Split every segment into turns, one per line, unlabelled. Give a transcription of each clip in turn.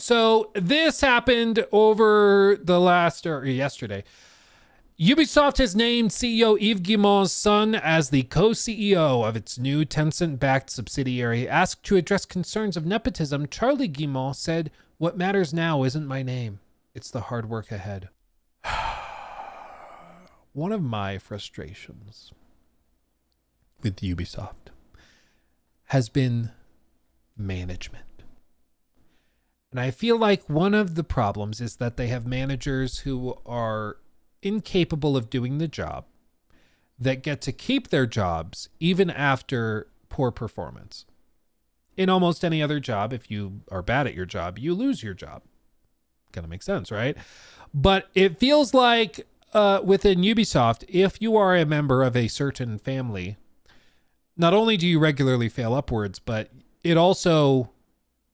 So this happened over the yesterday. Ubisoft has named CEO Yves Guillemot's son as the co-CEO of its new Tencent-backed subsidiary. Asked to address concerns of nepotism, Charlie Guillemot said, "What matters now isn't my name. It's the hard work ahead." One of my frustrations with Ubisoft has been management. And I feel like one of the problems is that they have managers who are incapable of doing the job, that get to keep their jobs even after poor performance. In almost any other job, if you are bad at your job, you lose your job. Kind of makes sense, right? But it feels like within Ubisoft, if you are a member of a certain family, not only do you regularly fail upwards, but it also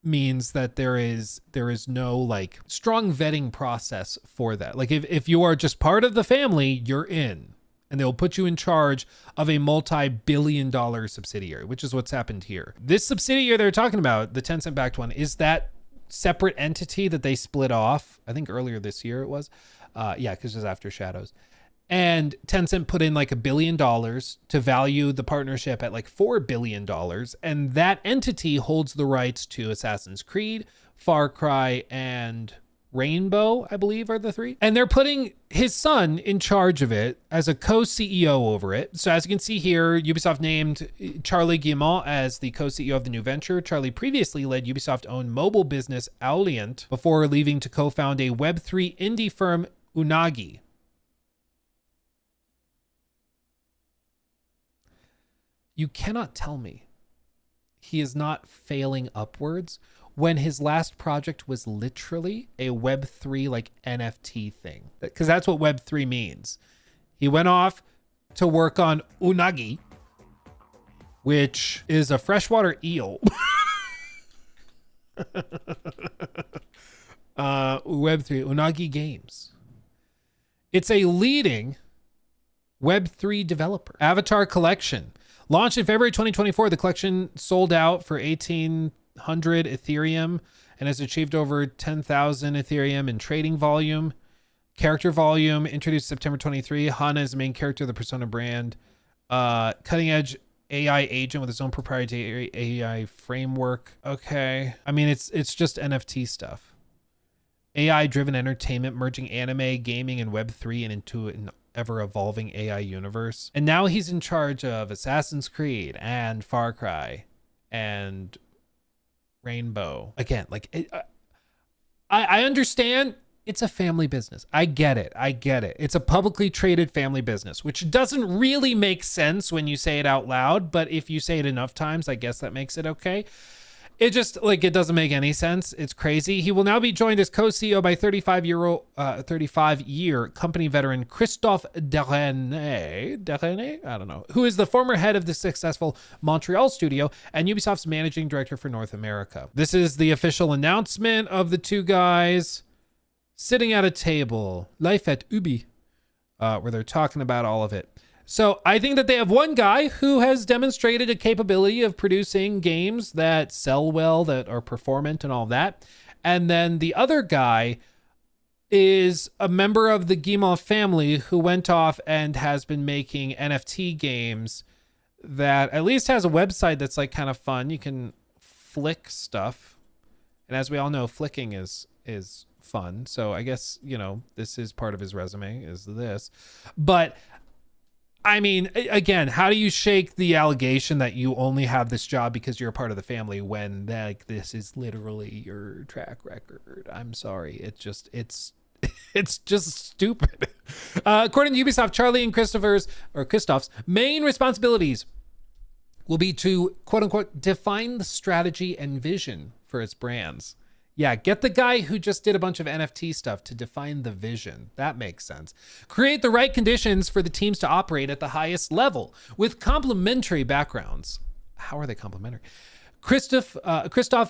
means that there is no like strong vetting process for that. Like if you are just part of the family, you're in, and they'll put you in charge of a multi-billion-dollar subsidiary, which is what's happened here. This subsidiary they're talking about, the Tencent-backed one, is that separate entity that they split off. I think earlier this year it was. Yeah, because it was after Shadows. And Tencent put in like $1 billion to value the partnership at like $4 billion. And that entity holds the rights to Assassin's Creed, Far Cry, and Rainbow, I believe are the three. And they're putting his son in charge of it as a co-CEO over it. So as you can see here, Ubisoft named Charlie Guillemot as the co-CEO of the new venture. Charlie previously led Ubisoft-owned mobile business Aulient before leaving to co-found a Web3 indie firm, Unagi. You cannot tell me he is not failing upwards when his last project was literally a Web3 like NFT thing. Because that's what Web3 means. He went off to work on Unagi, which is a freshwater eel. Web3, Unagi Games. It's a leading Web3 developer. Avatar Collection. Launched in February 2024, the collection sold out for 1,800 Ethereum and has achieved over 10,000 Ethereum in trading volume. Character volume introduced September 23. Hana is the main character of the Persona brand. Cutting edge AI agent with its own proprietary AI framework. Okay. I mean, it's just NFT stuff. AI driven entertainment merging anime, gaming, and Web3 and into an ever-evolving AI universe. And now he's in charge of Assassin's Creed and Far Cry and Rainbow. Again, like I understand it's a family business. I get it. It's a publicly traded family business, which doesn't really make sense when you say it out loud, but if you say it enough times, I guess that makes it okay. It just like, it doesn't make any sense. It's crazy. He will now be joined as co-CEO by 35-year company veteran Christophe Derrene, I don't know, who is the former head of the successful Montreal studio and Ubisoft's managing director for North America. This is the official announcement of the two guys sitting at a table, Life at Ubi, where they're talking about all of it. So I think that they have one guy who has demonstrated a capability of producing games that sell well, that are performant and all that. And then the other guy is a member of the Guillemot family who went off and has been making NFT games that at least has a website that's like kind of fun. You can flick stuff. And as we all know, flicking is fun. So I guess, you know, this is part of his resume is this. But I mean, again, how do you shake the allegation that you only have this job because you're a part of the family when like this is literally your track record? I'm sorry. It's just stupid. According to Ubisoft, Charlie and Christophe's main responsibilities will be to quote unquote define the strategy and vision for its brands. Yeah, get the guy who just did a bunch of NFT stuff to define the vision. That makes sense. Create the right conditions for the teams to operate at the highest level with complementary backgrounds. How are they complementary? Christophe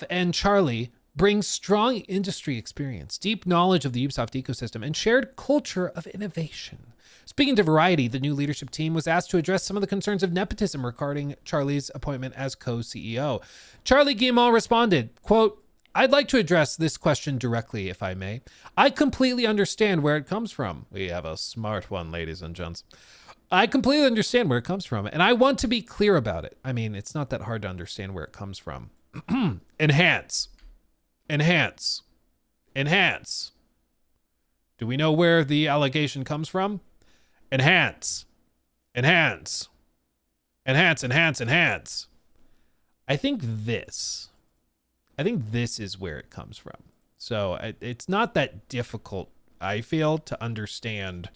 and Charlie bring strong industry experience, deep knowledge of the Ubisoft ecosystem, and shared culture of innovation. Speaking to Variety, the new leadership team was asked to address some of the concerns of nepotism regarding Charlie's appointment as co-CEO. Charlie Guillemot responded, quote, I'd like to address this question directly, if I may. I completely understand where it comes from. We have a smart one, ladies and gents. I completely understand where it comes from, and I want to be clear about it. I mean, it's not that hard to understand where it comes from. Enhance. Enhance. Enhance. Do we know where the allegation comes from? Enhance. Enhance. Enhance, enhance, enhance. I think this is where it comes from. So it's not that difficult, I feel, to understand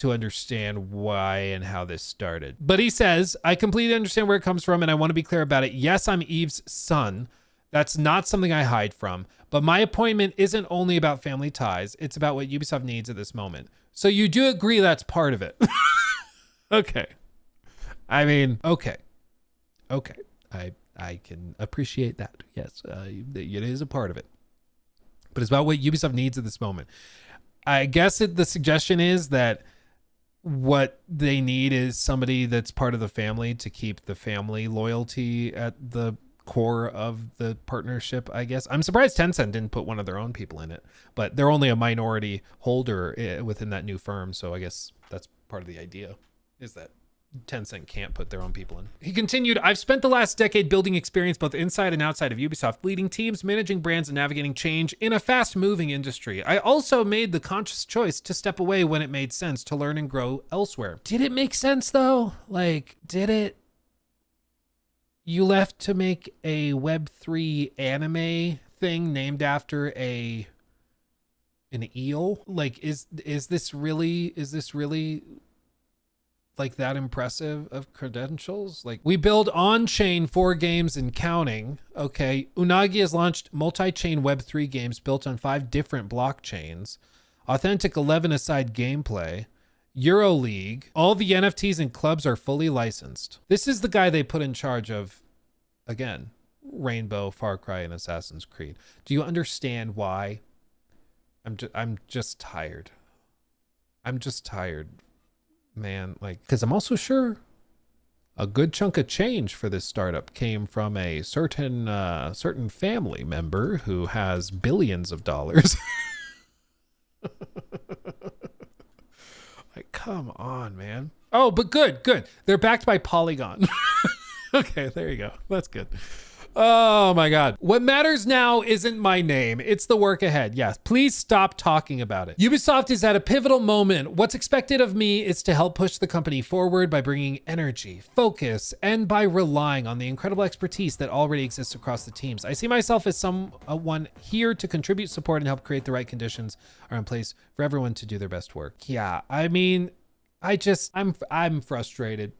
why and how this started. But he says, I completely understand where it comes from, and I want to be clear about it. Yes, I'm Eve's son. That's not something I hide from. But my appointment isn't only about family ties. It's about what Ubisoft needs at this moment. So you do agree that's part of it. Okay. I mean, okay. Okay. I can appreciate that. Yes, it is a part of it. But it's about what Ubisoft needs at this moment. I guess the suggestion is that what they need is somebody that's part of the family to keep the family loyalty at the core of the partnership, I guess. I'm surprised Tencent didn't put one of their own people in it, but they're only a minority holder within that new firm. So I guess that's part of the idea, is that Tencent can't put their own people in. He continued, I've spent the last decade building experience both inside and outside of Ubisoft, leading teams, managing brands, and navigating change in a fast-moving industry. I also made the conscious choice to step away when it made sense to learn and grow elsewhere. Did it make sense, though? Like, did it? You left to make a Web3 anime thing named after an eel? Like, is this really like that impressive of credentials? Like, we build on-chain 4 games and counting. Okay. Unagi has launched multi-chain Web3 games built on 5 different blockchains. Authentic 11-a-side gameplay. EuroLeague. All the NFTs and clubs are fully licensed. This is the guy they put in charge of, again, Rainbow, Far Cry, and Assassin's Creed. Do you understand why? I'm just tired. I'm just tired, man. Like, because I'm also sure a good chunk of change for this startup came from a certain family member who has billions of dollars. Like, come on, man. Oh, but good. They're backed by Polygon. Okay, there you go. That's good. Oh my God. What matters now isn't my name. It's the work ahead. Yes, please stop talking about it. Ubisoft is at a pivotal moment. What's expected of me is to help push the company forward by bringing energy, focus, and by relying on the incredible expertise that already exists across the teams. I see myself as someone here to contribute, support, and help create the right conditions are in place for everyone to do their best work. Yeah, I mean, I'm frustrated.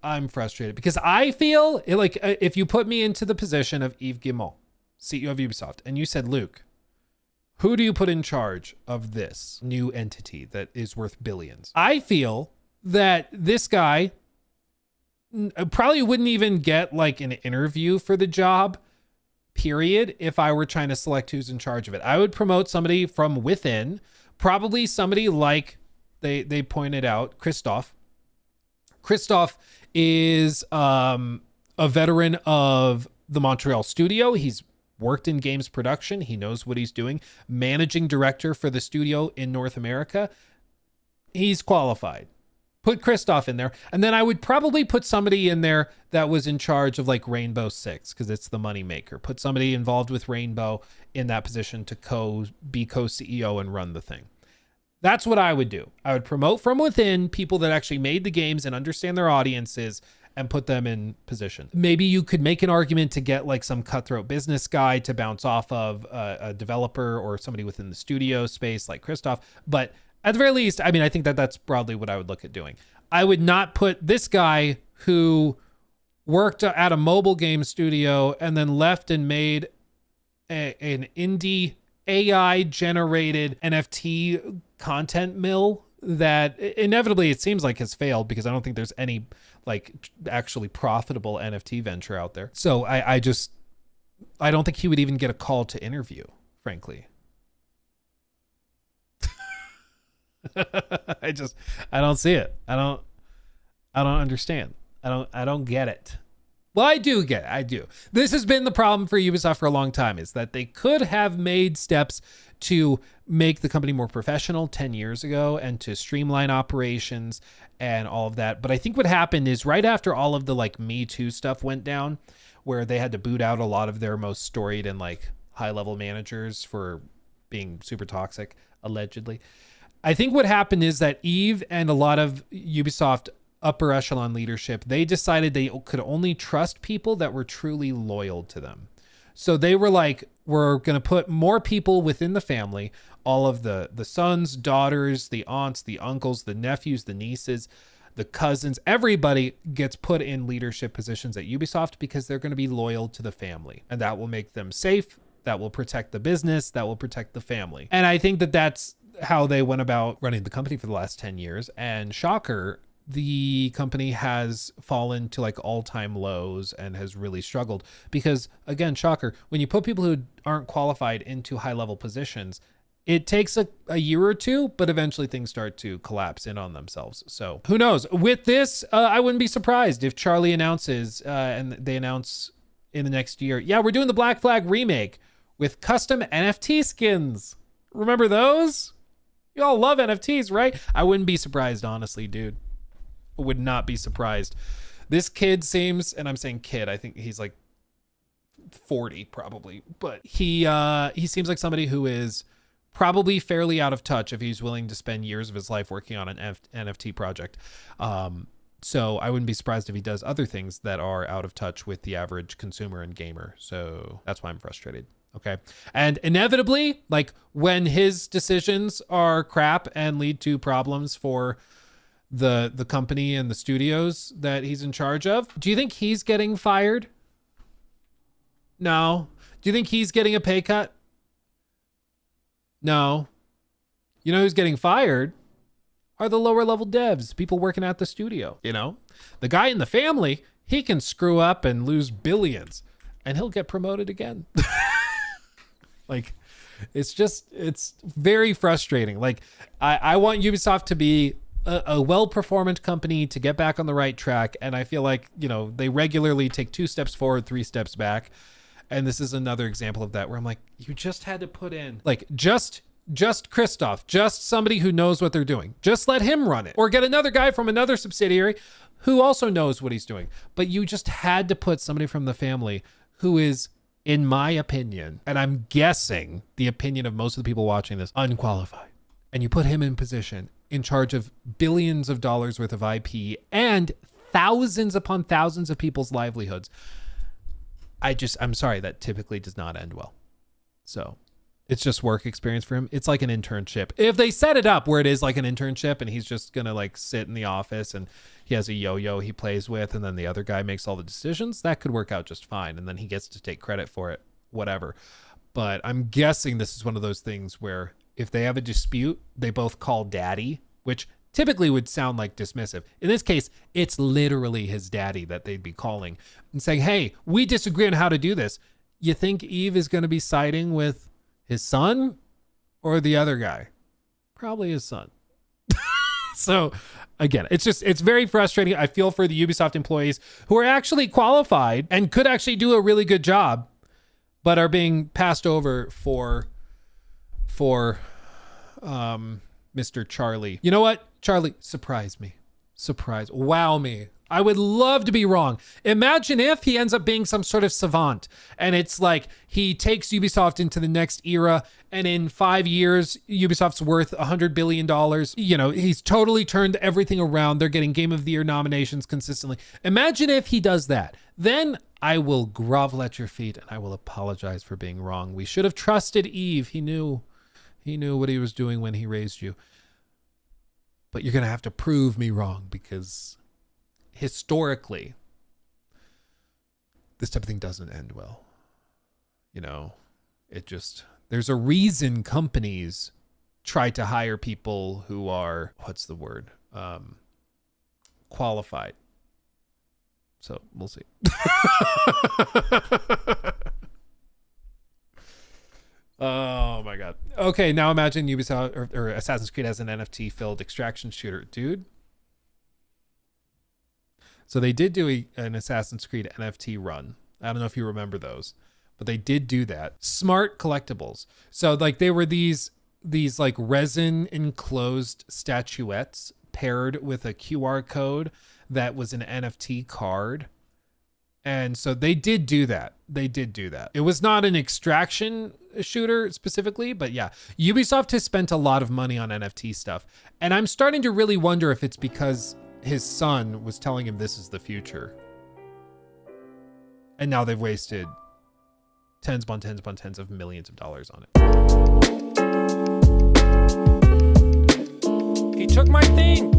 I'm frustrated because I feel like if you put me into the position of Yves Guillemot, CEO of Ubisoft, and you said, Luke, who do you put in charge of this new entity that is worth billions? I feel that this guy probably wouldn't even get like an interview for the job, period, if I were trying to select who's in charge of it. I would promote somebody from within, probably somebody like they pointed out, Christoph. Christoph is a veteran of the Montreal studio. He's worked in games production. He knows what he's doing. Managing director for the studio in North America. He's qualified. Put Christoph in there. And then I would probably put somebody in there that was in charge of like Rainbow Six, because it's the money maker. Put somebody involved with Rainbow in that position to be co-CEO and run the thing. That's what I would do. I would promote from within people that actually made the games and understand their audiences and put them in position. Maybe you could make an argument to get like some cutthroat business guy to bounce off of a developer or somebody within the studio space like Christoph. But at the very least, I mean, I think that's broadly what I would look at doing. I would not put this guy who worked at a mobile game studio and then left and made an indie AI generated NFT content mill that inevitably it seems like has failed, because I don't think there's any like actually profitable NFT venture out there. So I don't think he would even get a call to interview, frankly. I don't see it. I don't understand. I don't get it. Well, I do. This has been the problem for Ubisoft for a long time, is that they could have made steps to make the company more professional 10 years ago and to streamline operations and all of that. But I think what happened is right after all of the like Me Too stuff went down, where they had to boot out a lot of their most storied and like high level managers for being super toxic, allegedly. I think what happened is that Yves and a lot of Ubisoft upper echelon leadership, they decided they could only trust people that were truly loyal to them. So they were like, we're going to put more people within the family, all of the sons, daughters, the aunts, the uncles, the nephews, the nieces, the cousins, everybody gets put in leadership positions at Ubisoft because they're going to be loyal to the family. And that will make them safe. That will protect the business. That will protect the family. And I think that that's how they went about running the company for the last 10 years. And shocker, the company has fallen to like all-time lows and has really struggled because, again, shocker, when you put people who aren't qualified into high-level positions, it takes a year or two, but eventually things start to collapse in on themselves. So who knows? With this, I wouldn't be surprised if Charlie announces and they announce in the next year, yeah, we're doing the Black Flag remake with custom NFT skins. Remember those? You all love NFTs, right? I wouldn't be surprised, honestly, dude. Would not be surprised. This kid seems, and I'm saying kid, I think he's like 40 probably, but he seems like somebody who is probably fairly out of touch if he's willing to spend years of his life working on an NFT project. So I wouldn't be surprised if he does other things that are out of touch with the average consumer and gamer. So that's why I'm frustrated. Okay. And inevitably, like when his decisions are crap and lead to problems for the company and the studios that he's in charge of, do you think he's getting fired? No. Do you think he's getting a pay cut? No. You know who's getting fired are the lower level devs, people working at the studio. You know, the guy in the family, he can screw up and lose billions and he'll get promoted again. Like, it's very frustrating. Like, I want Ubisoft to be a well-performant company to get back on the right track. And I feel like, you know, they regularly take 2 steps forward, 3 steps back. And this is another example of that where I'm like, you just had to put in like just Christoph, just somebody who knows what they're doing. Just let him run it, or get another guy from another subsidiary who also knows what he's doing. But you just had to put somebody from the family who is, in my opinion, and I'm guessing the opinion of most of the people watching this, unqualified. And you put him in position in charge of billions of dollars worth of IP and thousands upon thousands of people's livelihoods. I'm sorry, that typically does not end well. So it's just work experience for him. It's like an internship. If they set it up where it is like an internship and he's just going to like sit in the office and he has a yo-yo he plays with and then the other guy makes all the decisions, that could work out just fine. And then he gets to take credit for it, whatever. But I'm guessing this is one of those things where if they have a dispute, they both call daddy, which typically would sound like dismissive. In this case, it's literally his daddy that they'd be calling and saying, hey, we disagree on how to do this. You think Yves is going to be siding with his son or the other guy? Probably his son. So again, it's very frustrating. I feel for the Ubisoft employees who are actually qualified and could actually do a really good job, but are being passed over for Mr. Charlie. You know what? Charlie, surprise me. Wow me. I would love to be wrong. Imagine if he ends up being some sort of savant and it's like he takes Ubisoft into the next era and in 5 years, Ubisoft's worth $100 billion. You know, he's totally turned everything around. They're getting Game of the Year nominations consistently. Imagine if he does that. Then I will grovel at your feet and I will apologize for being wrong. We should have trusted Yves. He knew what he was doing when he raised you. But you're going to have to prove me wrong because historically, this type of thing doesn't end well. You know, there's a reason companies try to hire people who are, qualified. So we'll see. Oh my God. Okay, now imagine Ubisoft or Assassin's Creed as an NFT-filled extraction shooter. Dude. So they did do an Assassin's Creed NFT run. I don't know if you remember those, but they did do that. Smart collectibles. So like they were these like resin enclosed statuettes paired with a QR code that was an NFT card. And so they did do that. It was not an extraction shooter specifically, but yeah, Ubisoft has spent a lot of money on NFT stuff. And I'm starting to really wonder if it's because his son was telling him this is the future. And now they've wasted tens upon tens upon tens of millions of dollars on it. He took my thing.